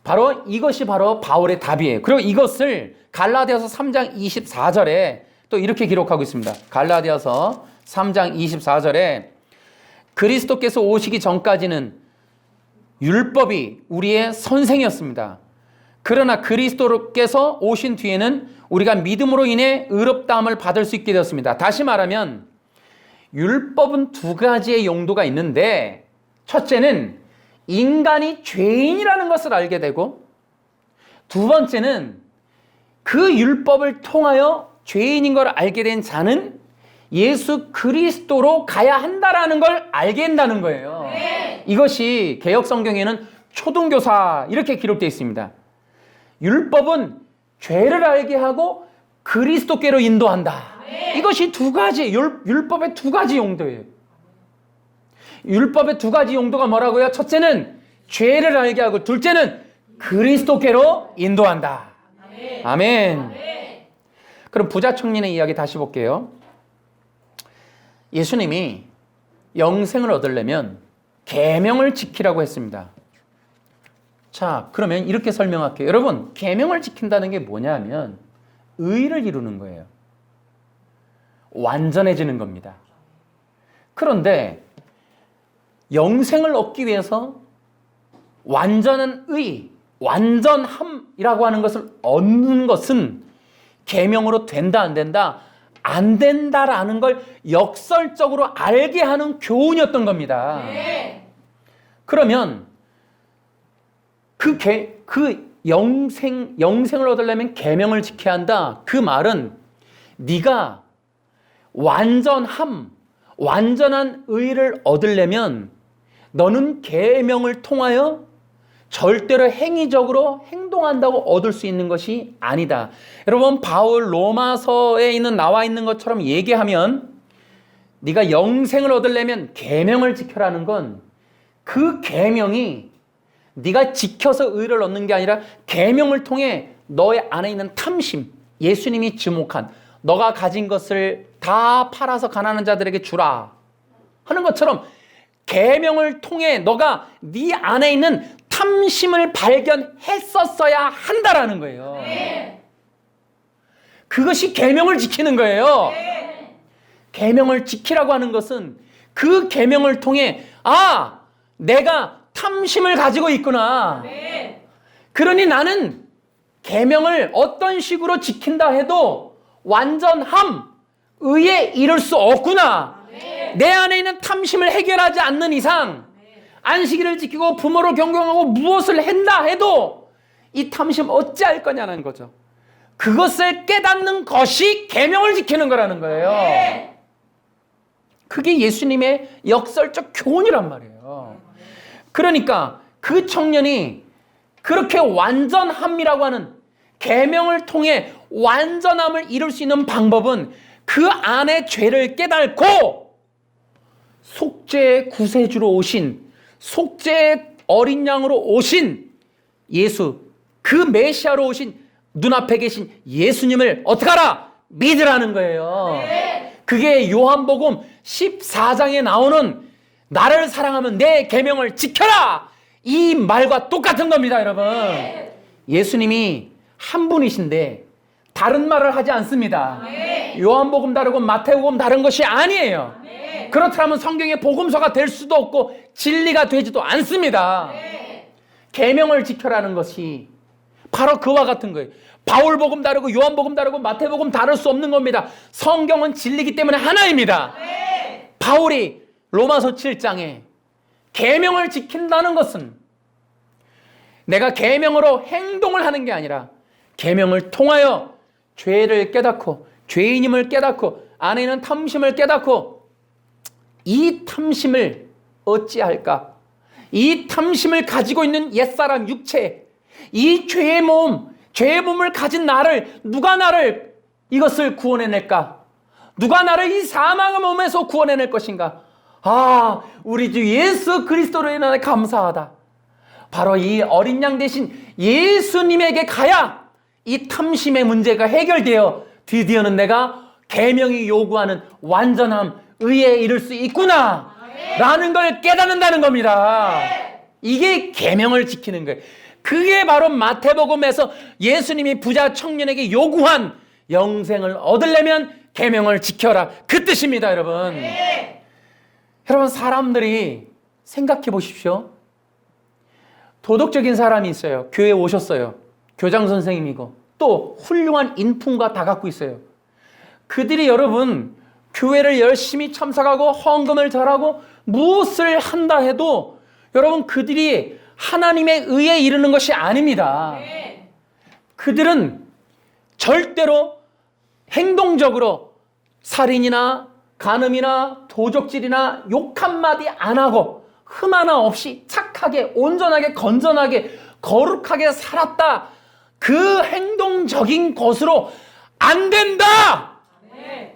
바로 이것이 바로 바울의 답이에요. 그리고 이것을 갈라디아서 3장 24절에 또 이렇게 기록하고 있습니다. 갈라디아서 3장 24절에 그리스도께서 오시기 전까지는 율법이 우리의 선생이었습니다. 그러나 그리스도께서 오신 뒤에는 우리가 믿음으로 인해 의롭다함을 받을 수 있게 되었습니다. 다시 말하면 율법은 두 가지의 용도가 있는데, 첫째는 인간이 죄인이라는 것을 알게 되고, 두 번째는 그 율법을 통하여 죄인인 걸 알게 된 자는 예수 그리스도로 가야 한다라는 걸 알게 된다는 거예요. 이것이 개역 성경에는 초등교사 이렇게 기록되어 있습니다. 율법은 죄를 알게 하고 그리스도께로 인도한다. 이것이 두 가지, 율법의 두 가지 용도예요. 율법의 두 가지 용도가 뭐라고요? 첫째는 죄를 알게 하고, 둘째는 그리스도께로 인도한다. 아멘. 그럼 부자 청년의 이야기 다시 볼게요. 예수님이 영생을 얻으려면 계명을 지키라고 했습니다. 자, 그러면 이렇게 설명할게요. 여러분, 계명을 지킨다는 게 뭐냐면 의를 이루는 거예요. 완전해지는 겁니다. 그런데 영생을 얻기 위해서 완전한 의, 완전함이라고 하는 것을 얻는 것은 계명으로 된다 안 된다? 안 된다라는 걸 역설적으로 알게 하는 교훈이었던 겁니다. 그러면 영생을 얻으려면 계명을 지켜야 한다. 그 말은 네가 완전한 의를 얻으려면 너는 계명을 통하여 절대로 행위적으로 행동한다고 얻을 수 있는 것이 아니다. 여러분, 바울 로마서에 나와 있는 것처럼 얘기하면 네가 영생을 얻으려면 계명을 지켜라는 건 그 계명이 네가 지켜서 의를 얻는 게 아니라 계명을 통해 너의 안에 있는 탐심, 예수님이 지목한 너가 가진 것을 다 팔아서 가난한 자들에게 주라 하는 것처럼 계명을 통해 너가 네 안에 있는 탐심을 발견했었어야 한다라는 거예요. 그것이 계명을 지키는 거예요. 계명을 지키라고 하는 것은 그 계명을 통해 내가 탐심을 가지고 있구나. 그러니 나는 계명을 어떤 식으로 지킨다 해도 완전함, 의에 이를 수 없구나. 내 안에 있는 탐심을 해결하지 않는 이상 안식일을 지키고 부모를 경경하고 무엇을 한다 해도 이 탐심 어찌할 거냐는 거죠. 그것을 깨닫는 것이 계명을 지키는 거라는 거예요. 그게 예수님의 역설적 교훈이란 말이에요. 그러니까 그 청년이 그렇게 완전함이라고 하는 계명을 통해 완전함을 이룰 수 있는 방법은 그 안에 죄를 깨닫고 속죄의 구세주로 오신, 속죄의 어린 양으로 오신 예수, 그 메시아로 오신 눈앞에 계신 예수님을 어떻게 하라? 믿으라는 거예요. 그게 요한복음 14장에 나오는 나를 사랑하면 내 계명을 지켜라! 이 말과 똑같은 겁니다, 여러분. 예수님이 한 분이신데 다른 말을 하지 않습니다. 요한복음 다르고 마태복음 다른 것이 아니에요. 그렇다면 성경의 복음서가 될 수도 없고 진리가 되지도 않습니다. 계명을 지켜라는 것이 바로 그와 같은 거예요. 바울복음 다르고 요한복음 다르고 마태복음 다를 수 없는 겁니다. 성경은 진리이기 때문에 하나입니다. 바울이 로마서 7장에 계명을 지킨다는 것은 내가 계명으로 행동을 하는 게 아니라 계명을 통하여 죄를 깨닫고 죄인임을 깨닫고 안에 있는 탐심을 깨닫고 이 탐심을 어찌할까? 이 탐심을 가지고 있는 옛사람 육체, 이 죄의 몸을 가진 나를 누가 나를 이것을 구원해낼까? 누가 나를 이 사망의 몸에서 구원해낼 것인가? 우리 주 예수 그리스도로 인하여 감사하다. 바로 이 어린 양 대신 예수님에게 가야 이 탐심의 문제가 해결되어 드디어는 내가 계명이 요구하는 완전함, 의에 이를 수 있구나 라는 걸 깨닫는다는 겁니다. 이게 계명을 지키는 거예요. 그게 바로 마태복음에서 예수님이 부자 청년에게 요구한 영생을 얻으려면 계명을 지켜라, 그 뜻입니다, 여러분. 여러분, 사람들이 생각해 보십시오. 도덕적인 사람이 있어요. 교회에 오셨어요. 교장 선생님이고 또 훌륭한 인품과 다 갖고 있어요. 그들이 여러분 교회를 열심히 참석하고 헌금을 잘하고 무엇을 한다 해도 여러분 그들이 하나님의 의에 이르는 것이 아닙니다. 그들은 절대로 행동적으로 살인이나 간음이나 도적질이나 욕 한마디 안 하고 흠 하나 없이 착하게 온전하게 건전하게 거룩하게 살았다. 그 행동적인 것으로 안 된다.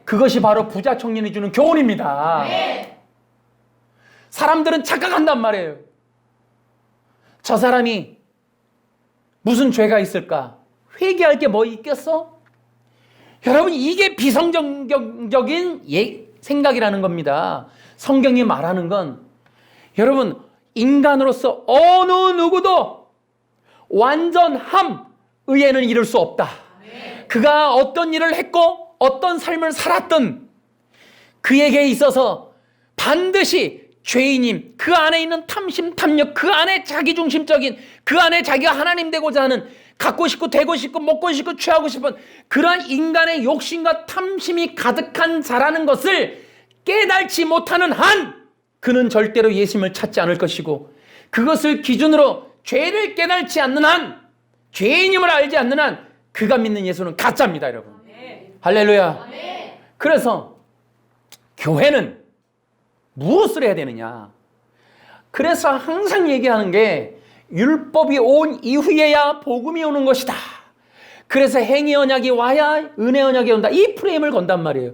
그것이 바로 부자 청년이 주는 교훈입니다. 사람들은 착각한단 말이에요. 저 사람이 무슨 죄가 있을까? 회개할 게 뭐 있겠어? 여러분, 이게 비성경적인 생각이라는 겁니다. 성경이 말하는 건 여러분, 인간으로서 어느 누구도 완전함, 의에는 이를 수 없다. 그가 어떤 일을 했고 어떤 삶을 살았든 그에게 있어서 반드시 죄인임, 그 안에 있는 탐심, 탐욕, 그 안에 자기중심적인, 그 안에 자기가 하나님 되고자 하는, 갖고 싶고 되고 싶고 먹고 싶고 취하고 싶은 그러한 인간의 욕심과 탐심이 가득한 자라는 것을 깨달지 못하는 한 그는 절대로 예수님을 찾지 않을 것이고, 그것을 기준으로 죄를 깨달지 않는 한, 죄인임을 알지 않는 한 그가 믿는 예수는 가짜입니다, 여러분. 할렐루야. 그래서 교회는 무엇을 해야 되느냐? 그래서 항상 얘기하는 게 율법이 온 이후에야 복음이 오는 것이다. 그래서 행위 언약이 와야 은혜 언약이 온다. 이 프레임을 건단 말이에요.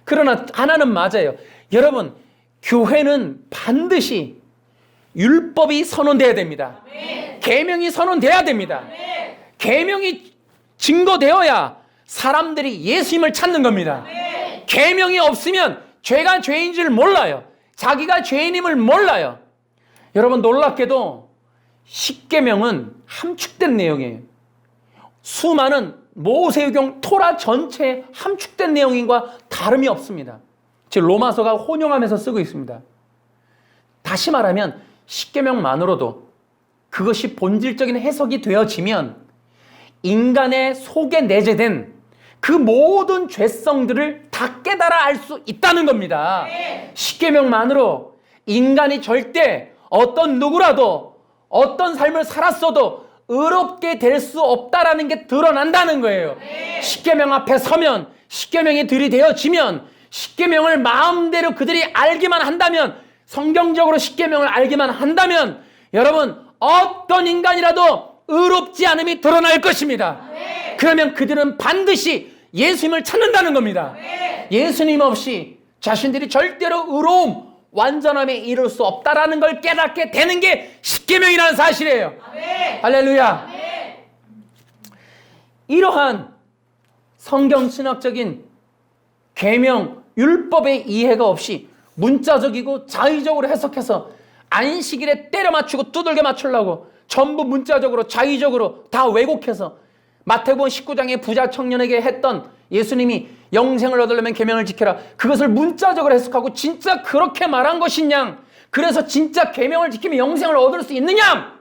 그러나 하나는 맞아요. 여러분, 교회는 반드시 율법이 선언돼야 됩니다. 계명이 선언돼야 됩니다. 계명이 증거되어야 사람들이 예수님을 찾는 겁니다. 계명이 없으면 죄가 죄인 줄 몰라요. 자기가 죄인임을 몰라요. 여러분, 놀랍게도 십계명은 함축된 내용이에요. 수많은 모세의경 토라 전체에 함축된 내용인과 다름이 없습니다. 즉 로마서가 혼용하면서 쓰고 있습니다. 다시 말하면 십계명만으로도 그것이 본질적인 해석이 되어지면 인간의 속에 내재된 그 모든 죄성들을 다 깨달아 알 수 있다는 겁니다. 십계명만으로 인간이 절대 어떤 누구라도 어떤 삶을 살았어도 의롭게 될 수 없다라는 게 드러난다는 거예요. 십계명 앞에 서면, 십계명이 들이대어지면, 십계명을 마음대로 그들이 알기만 한다면, 성경적으로 십계명을 알기만 한다면 여러분, 어떤 인간이라도 의롭지 않음이 드러날 것입니다. 그러면 그들은 반드시 예수님을 찾는다는 겁니다. 예수님 없이 자신들이 절대로 의로움, 완전함에 이룰 수 없다라는 걸 깨닫게 되는 게 십계명이라는 사실이에요. 할렐루야. 이러한 성경 신학적인 계명, 율법의 이해가 없이 문자적이고 자의적으로 해석해서 안식일에 때려 맞추고 두들겨 맞추려고 전부 문자적으로 자의적으로 다 왜곡해서 마태복음 19장의 부자 청년에게 했던 예수님이 영생을 얻으려면 계명을 지켜라, 그것을 문자적으로 해석하고 진짜 그렇게 말한 것이냐, 그래서 진짜 계명을 지키면 영생을 얻을 수 있느냐,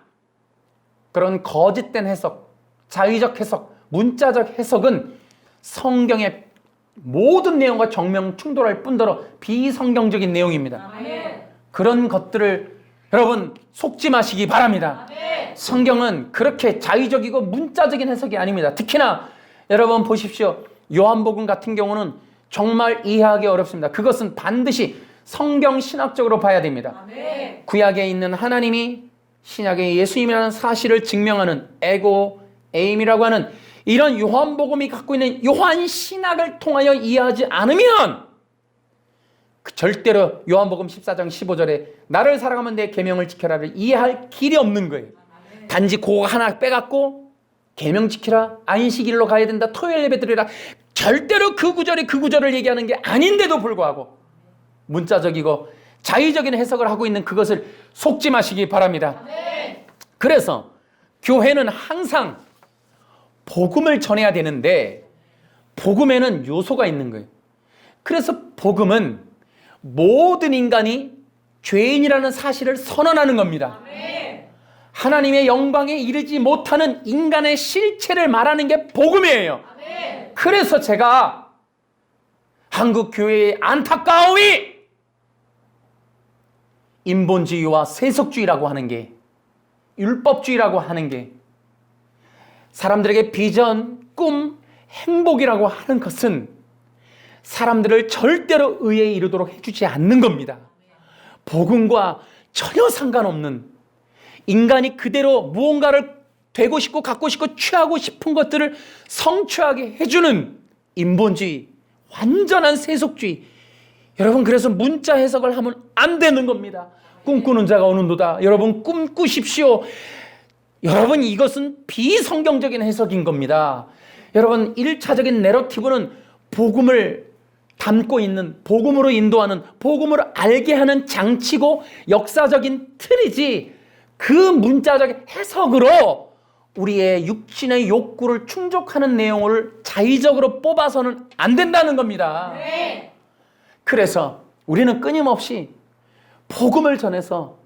그런 거짓된 해석, 자의적 해석, 문자적 해석은 성경의 모든 내용과 정면 충돌할 뿐더러 비성경적인 내용입니다. 그런 것들을 여러분 속지 마시기 바랍니다. 성경은 그렇게 자의적이고 문자적인 해석이 아닙니다. 특히나 여러분 보십시오. 요한복음 같은 경우는 정말 이해하기 어렵습니다. 그것은 반드시 성경 신학적으로 봐야 됩니다. 구약에 있는 하나님이 신약의 예수님이라는 사실을 증명하는 에고 에임이라고 하는 이런 요한복음이 갖고 있는 요한 신학을 통하여 이해하지 않으면 절대로 요한복음 14장 15절에 나를 사랑하면 내 계명을 지켜라를 이해할 길이 없는 거예요. 단지 그거 하나 빼갖고 계명 지키라, 안식일로 가야 된다, 토요일 예배 드리라, 절대로 그 구절이 그 구절을 얘기하는 게 아닌데도 불구하고 문자적이고 자의적인 해석을 하고 있는 그것을 속지 마시기 바랍니다. 그래서 교회는 항상 복음을 전해야 되는데 복음에는 요소가 있는 거예요. 그래서 복음은 모든 인간이 죄인이라는 사실을 선언하는 겁니다. 하나님의 영광에 이르지 못하는 인간의 실체를 말하는 게 복음이에요. 그래서 제가 한국 교회의 안타까움이 인본주의와 세속주의라고 하는 게, 율법주의라고 하는 게 사람들에게 비전, 꿈, 행복이라고 하는 것은 사람들을 절대로 의에 이르도록 해주지 않는 겁니다. 복음과 전혀 상관없는 인간이 그대로 무언가를 되고 싶고 갖고 싶고 취하고 싶은 것들을 성취하게 해주는 인본주의, 완전한 세속주의. 여러분, 그래서 문자 해석을 하면 안 되는 겁니다. 꿈꾸는 자가 오는도다. 여러분, 꿈꾸십시오. 여러분, 이것은 비성경적인 해석인 겁니다. 여러분, 1차적인 내러티브는 복음을 담고 있는, 복음으로 인도하는, 복음을 알게 하는 장치고 역사적인 틀이지, 그 문자적 해석으로 우리의 육신의 욕구를 충족하는 내용을 자의적으로 뽑아서는 안 된다는 겁니다. 그래서 우리는 끊임없이 복음을 전해서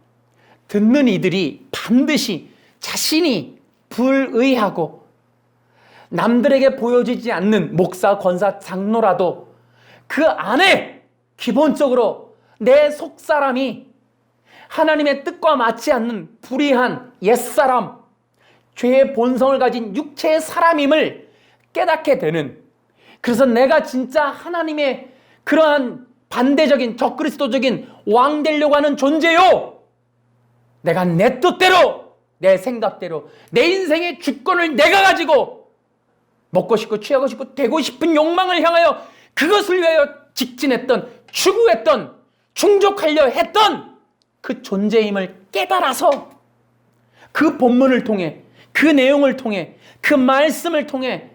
듣는 이들이 반드시 자신이 불의하고 남들에게 보여지지 않는 목사, 권사, 장로라도 그 안에 기본적으로 내 속사람이 하나님의 뜻과 맞지 않는 불의한 옛사람, 죄의 본성을 가진 육체의 사람임을 깨닫게 되는, 그래서 내가 진짜 하나님의 그러한 반대적인 적그리스도적인 왕 되려고 하는 존재요, 내가 내 뜻대로, 내 생각대로 내 인생의 주권을 내가 가지고 먹고 싶고 취하고 싶고 되고 싶은 욕망을 향하여 그것을 위하여 직진했던, 추구했던, 충족하려 했던 그 존재임을 깨달아서 그 본문을 통해, 그 내용을 통해, 그 말씀을 통해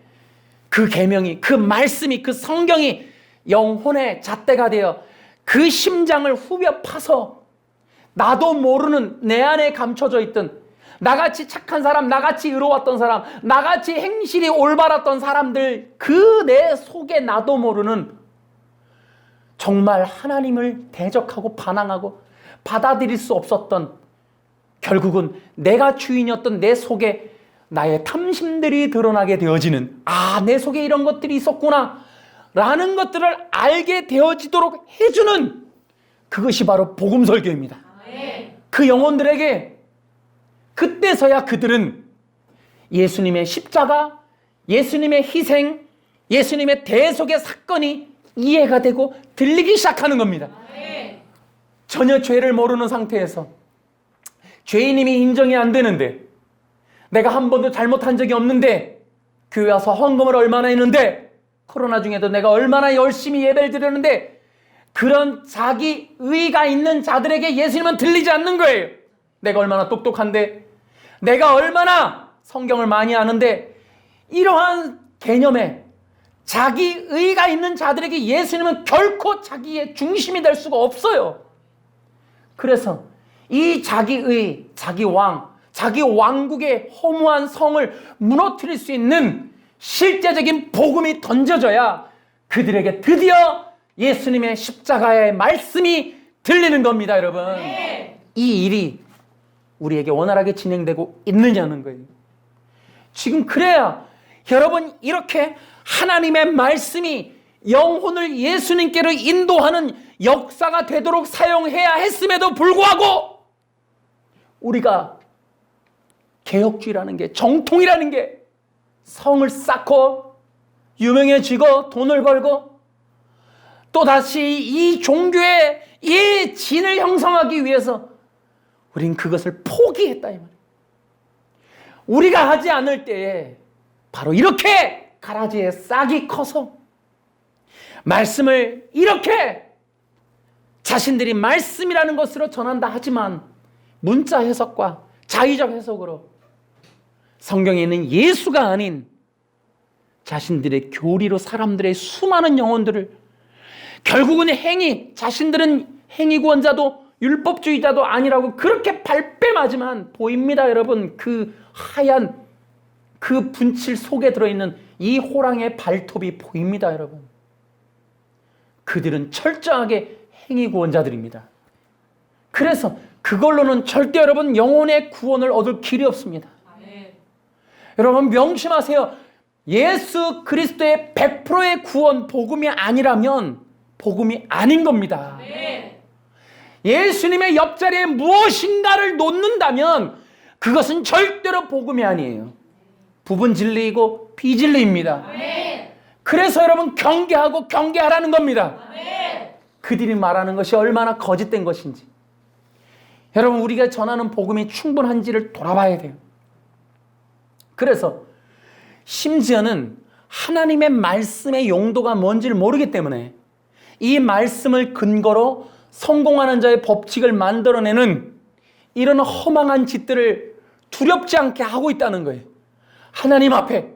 그 계명이, 그 말씀이, 그 성경이 영혼의 잣대가 되어 그 심장을 후벼 파서 나도 모르는 내 안에 감춰져 있던 나같이 착한 사람, 나같이 의로웠던 사람, 나같이 행실이 올바랐던 사람들, 그 내 속에 나도 모르는 정말 하나님을 대적하고 반항하고 받아들일 수 없었던, 결국은 내가 주인이었던 내 속에 나의 탐심들이 드러나게 되어지는, 아, 내 속에 이런 것들이 있었구나 라는 것들을 알게 되어지도록 해주는, 그것이 바로 복음 설교입니다. 그 영혼들에게 그때서야 그들은 예수님의 십자가, 예수님의 희생, 예수님의 대속의 사건이 이해가 되고 들리기 시작하는 겁니다. 전혀 죄를 모르는 상태에서 죄인임이 인정이 안 되는데, 내가 한 번도 잘못한 적이 없는데, 교회 와서 헌금을 얼마나 했는데, 코로나 중에도 내가 얼마나 열심히 예배를 드렸는데, 그런 자기 의가 있는 자들에게 예수님은 들리지 않는 거예요. 내가 얼마나 똑똑한데, 내가 얼마나 성경을 많이 아는데, 이러한 개념에 자기 의가 있는 자들에게 예수님은 결코 자기의 중심이 될 수가 없어요. 그래서 이 자기의, 자기 왕, 자기 왕국의 허무한 성을 무너뜨릴 수 있는 실제적인 복음이 던져져야 그들에게 드디어 예수님의 십자가의 말씀이 들리는 겁니다, 여러분. 이 일이 우리에게 원활하게 진행되고 있느냐는 거예요. 지금 그래야 여러분, 이렇게 하나님의 말씀이 영혼을 예수님께로 인도하는 역사가 되도록 사용해야 했음에도 불구하고 우리가 개혁주의라는 게, 정통이라는 게 성을 쌓고 유명해지고 돈을 벌고 또다시 이 종교의 이 진을 형성하기 위해서 우린 그것을 포기했다, 이 말이에요. 우리가 하지 않을 때에 바로 이렇게 가라지에 싹이 커서 말씀을 이렇게 자신들이 말씀이라는 것으로 전한다 하지만 문자 해석과 자의적 해석으로 성경에 있는 예수가 아닌 자신들의 교리로 사람들의 수많은 영혼들을, 결국은 행위, 자신들은 행위구원자도 율법주의자도 아니라고 그렇게 발뺌하지만 보입니다, 여러분. 그 하얀 그 분칠 속에 들어있는 이 호랑이의 발톱이 보입니다, 여러분. 그들은 철저하게 행위구원자들입니다. 그래서 그걸로는 절대 여러분 영혼의 구원을 얻을 길이 없습니다. 여러분 명심하세요. 예수 그리스도의 100%의 구원, 복음이 아니라면 복음이 아닌 겁니다. 예수님의 옆자리에 무엇인가를 놓는다면 그것은 절대로 복음이 아니에요. 부분 진리이고 비진리입니다. 그래서 여러분 경계하고 경계하라는 겁니다. 그들이 말하는 것이 얼마나 거짓된 것인지, 여러분 우리가 전하는 복음이 충분한지를 돌아봐야 돼요. 그래서 심지어는 하나님의 말씀의 용도가 뭔지를 모르기 때문에 이 말씀을 근거로 성공하는 자의 법칙을 만들어내는 이런 허망한 짓들을 두렵지 않게 하고 있다는 거예요. 하나님 앞에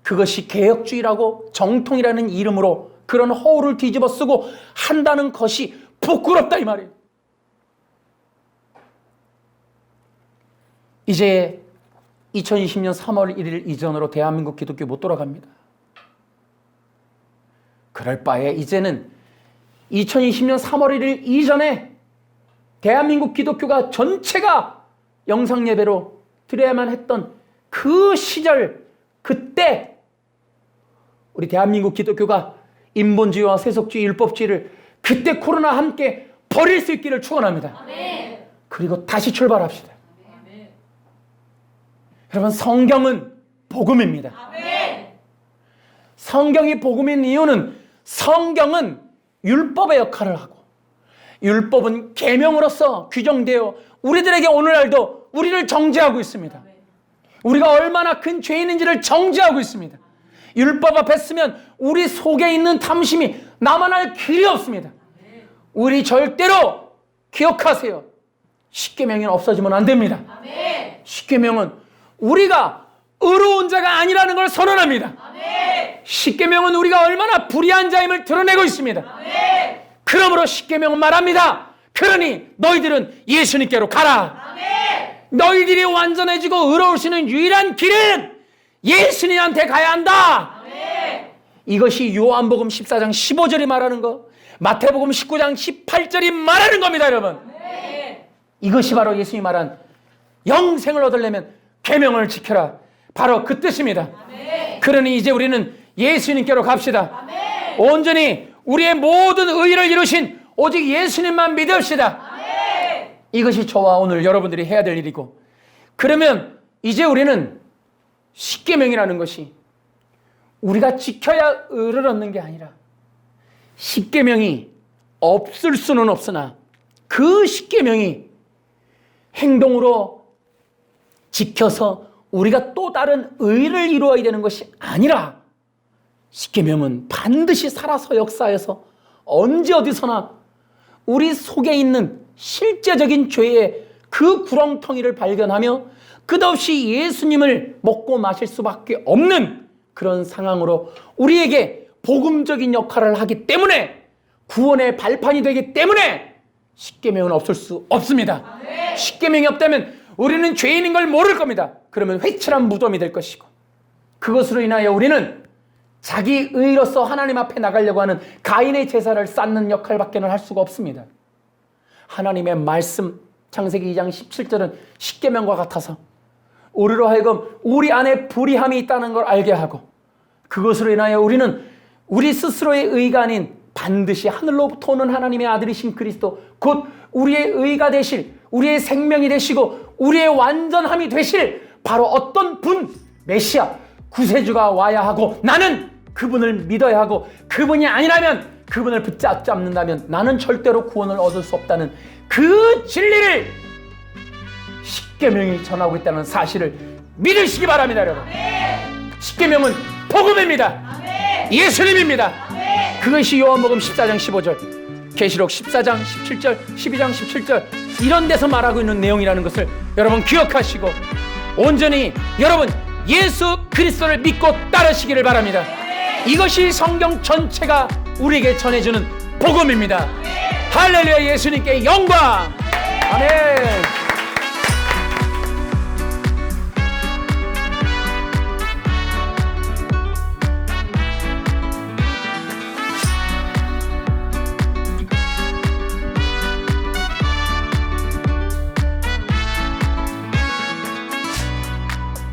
그것이 개혁주의라고 정통이라는 이름으로 그런 허울을 뒤집어 쓰고 한다는 것이 부끄럽다, 이 말이에요. 이제 2020년 3월 1일 이전으로 대한민국 기독교 못 돌아갑니다. 그럴 바에 이제는 2020년 3월 1일 이전에 대한민국 기독교가 전체가 영상예배로 드려야만 했던 그 시절, 그때 우리 대한민국 기독교가 인본주의와 세속주의, 율법주의를 그때 코로나와 함께 버릴 수 있기를 축원합니다. 아멘. 그리고 다시 출발합시다. 아멘. 여러분 성경은 복음입니다. 아멘. 성경이 복음인 이유는 성경은 율법의 역할을 하고 율법은 계명으로서 규정되어 우리들에게 오늘날도 우리를 정죄하고 있습니다. 우리가 얼마나 큰 죄인인지를 정죄하고 있습니다. 율법 앞에 서면 우리 속에 있는 탐심이 남아날 길이 없습니다. 우리 절대로 기억하세요. 십계명이 없어지면 안 됩니다. 십계명은 우리가 의로운 자가 아니라는 걸 선언합니다. 십계명은 우리가 얼마나 불의한 자임을 드러내고 있습니다. 그러므로 십계명은 말합니다. 그러니 너희들은 예수님께로 가라. 너희들이 완전해지고 의로울 수 있는 유일한 길은 예수님한테 가야 한다. 이것이 요한복음 14장 15절이 말하는 거, 마태복음 19장 18절이 말하는 겁니다, 여러분. 이것이 바로 예수님이 말한 영생을 얻으려면 계명을 지켜라. 바로 그 뜻입니다. 그러니 이제 우리는 예수님께로 갑시다. 온전히 우리의 모든 의의를 이루신 오직 예수님만 믿읍시다. 이것이 저와 오늘 여러분들이 해야 될 일이고, 그러면 이제 우리는 십계명이라는 것이 우리가 지켜야 의를 얻는 게 아니라, 십계명이 없을 수는 없으나 그 십계명이 행동으로 지켜서 우리가 또 다른 의를 이루어야 되는 것이 아니라, 십계명은 반드시 살아서 역사에서 언제 어디서나 우리 속에 있는 실제적인 죄의 그 구렁텅이를 발견하며 끝없이 예수님을 먹고 마실 수밖에 없는 그런 상황으로 우리에게 복음적인 역할을 하기 때문에, 구원의 발판이 되기 때문에 십계명은 없을 수 없습니다. 십계명이 없다면 우리는 죄인인 걸 모를 겁니다. 그러면 회칠한 무덤이 될 것이고, 그것으로 인하여 우리는 자기 의로서 하나님 앞에 나가려고 하는 가인의 제사를 쌓는 역할밖에는 할 수가 없습니다. 하나님의 말씀, 창세기 2장 17절은 십계명과 같아서 우리로 하여금 우리 안에 불의함이 있다는 걸 알게 하고, 그것으로 인하여 우리는 우리 스스로의 의가 아닌 반드시 하늘로부터 오는 하나님의 아들이신 그리스도, 곧 우리의 의가 되실, 우리의 생명이 되시고 우리의 완전함이 되실 바로 어떤 분, 메시아, 구세주가 와야 하고, 나는 그분을 믿어야 하고, 그분이 아니라면, 그분을 붙잡는다면 나는 절대로 구원을 얻을 수 없다는 그 진리를 십계명이 전하고 있다는 사실을 믿으시기 바랍니다, 여러분. 십계명은 복음입니다. 예수님입니다. 그것이 요한복음 14장 15절, 계시록 14장 17절, 12장 17절 이런 데서 말하고 있는 내용이라는 것을 여러분 기억하시고, 온전히 여러분 예수 그리스도를 믿고 따르시기를 바랍니다. 이것이 성경 전체가 우리에게 전해주는 복음입니다. 할렐루야. 예수님께 영광. 아멘.